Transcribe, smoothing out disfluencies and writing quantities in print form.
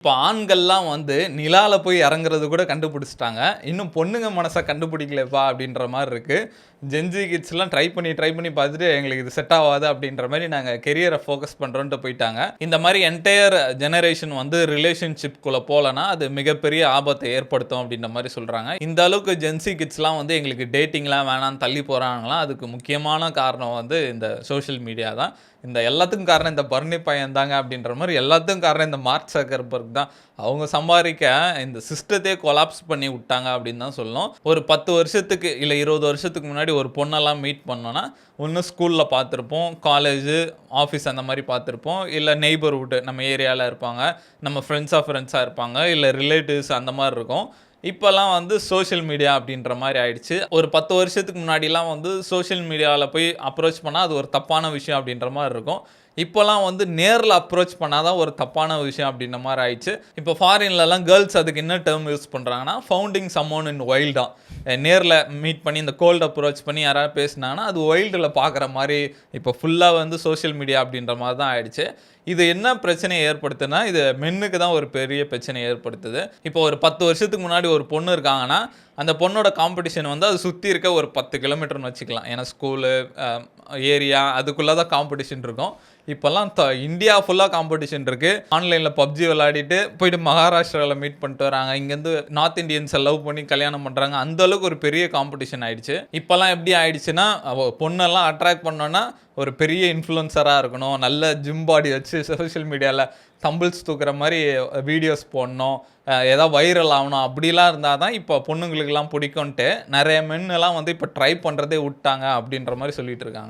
இப்போ ஆண்கள்லாம் வந்து நிலால போய் இறங்குறது கூட கண்டுபிடிச்சிட்டாங்க. இன்னும் பொண்ணுங்க மனச கண்டுபிடிக்கலப்பா அப்படின்ற மாரி இருக்கு. ஜென்ஸி கிட்ஸ்லாம் ட்ரை பண்ணி பார்த்துட்டு எங்களுக்கு இது செட் ஆவாது அப்படின்ற மாரி நாங்க கெரியர ஃபோக்கஸ் பண்றோன்ட்டு போயிட்டாங்க. இந்த மாரி என்டையர் ஜெனரேஷன் வந்து ரிலேஷன்ஷிப்குள்ள போலன்னா, அது மிகப்பெரிய ஆபத்த ஏற்படுத்தும் அப்படின்ற மாரி சொல்றாங்க. இந்த அளவுக்கு ஜென்ஸி கிட்ஸ்லாம் வந்து எங்களுக்கு டேட்டிங்லாம் வேணான்னு தள்ளி போறாங்கலாம். அதுக்கு முக்கியமான காரணம் வந்து இந்த சோஷியல் மீடியா தான். இந்த எல்லாத்துக்கும் காரணம் இந்த பர்னி பையன் தாங்க அப்படின்ற மாரி எல்லாத்துக்கும் காரணம் இந்த மார்க் ஜக்கர்பர்க் தான். அவங்க சம்பாரிக்க இந்த சிஸ்டத்தையே கொலாப்ஸ் பண்ணி விட்டாங்க அப்படின்னு தான் சொல்லணும். ஒரு 10 வருஷத்துக்கு இல்ல 20 வருஷத்துக்கு முன்னாடி ஒரு பொண்ணெல்லாம் மீட் பண்ணோம்னா, ஒண்ணு ஸ்கூல்ல பார்த்திருப்போம், காலேஜ், ஆஃபீஸ் அந்த மாரி பார்த்திருப்போம். இல்ல நெய்பர்ஹுட் நம்ம ஏரியால இருப்பாங்க. நம்ம ஃப்ரெண்ட்ஸா இருப்பாங்க. இல்ல ரிலேட்டிவ்ஸ் அந்த மாரி இருக்கும். இப்பல்லாம் வந்து சோஷியல் மீடியா அப்படின்ற மாரி ஆயிடுச்சு. ஒரு 10 வருஷத்துக்கு முன்னாடிலாம் வந்து சோஷியல் மீடியால போய் அப்ரோச் பண்ணா, அது ஒரு தப்பான விஷயம் அப்படின்ற மாரி இருக்கும். இப்போலாம் வந்து நேர்ல அப்ரோச் பண்ணா தான் ஒரு தப்பான விஷயம் அப்படின்ற மாரி ஆயிடுச்சு. இப்போ ஃபாரின்லலாம் கேர்ல்ஸ் அதுக்கு என்ன டெர்ம் யூஸ் பண்றாங்கன்னா, ஃபவுண்டிங் சம்மோன் இன் வைல்டா. நேர்ல மீட் பண்ணி இந்த கோல்ட் அப்ரோச் பண்ணி யாராவது பேசினாங்கன்னா, அது வைல்டுல பார்க்குற மாரி இப்போ ஃபுல்லா வந்து சோஷியல் மீடியா அப்படின்ற மாரி தான் ஆயிடுச்சு. இது என்ன பிரச்சனைய ஏற்படுத்துனா, இது மென்னுக்கு தான் ஒரு பெரிய பிரச்சனைய ஏற்படுத்துது. இப்போ ஒரு 10 வருஷத்துக்கு முன்னாடி ஒரு பொண்ணு இருக்காங்கன்னா, அந்த பொண்ணோட காம்படிஷன் வந்து அது சுத்தி இருக்க ஒரு 10 கிலோமீட்டர்னு வச்சுக்கலாம். ஏன்னா ஸ்கூலு, ஏரியா அதுக்குள்ள தான் காம்படிஷன் இருக்கும். இப்போலாம் இந்தியா ஃபுல்லா காம்படிஷன் இருக்கு. ஆன்லைன்ல PUBG விளையாடிட்டு போயிட்டு மகாராஷ்டிரால மீட் பண்ணிட்டு வராங்க. இங்கேருந்து நார்த் இண்டியன்ஸ லவ் பண்ணி கல்யாணம் பண்றாங்க. அந்த அளவுக்கு ஒரு பெரிய காம்படிஷன் ஆயிடுச்சு. இப்போலாம் எப்படி ஆயிடுச்சுன்னா, பொண்ணெல்லாம் அட்ராக்ட் பண்ணோம்னா, ஒரு பெரிய இன்ஃப்ளூயன்சரா இருக்கணும். நல்ல ஜிம் பாடி வச்சு சோஷியல் மீடியால தம்பிள்ஸ் தூக்குற மாரி வீடியோஸ் போடணும். ஏதாவது வைரல் ஆகணும். அப்படிலாம் இருந்தா தான் இப்போ பொண்ணுங்களுக்கெல்லாம் பிடிக்குன்ட்டு நெறைய மென்னெல்லாம் வந்து இப்போ ட்ரை பண்றதே வுட்டாங்க அப்படின்ற மாரி சொல்லிட்டு இருக்காங்க.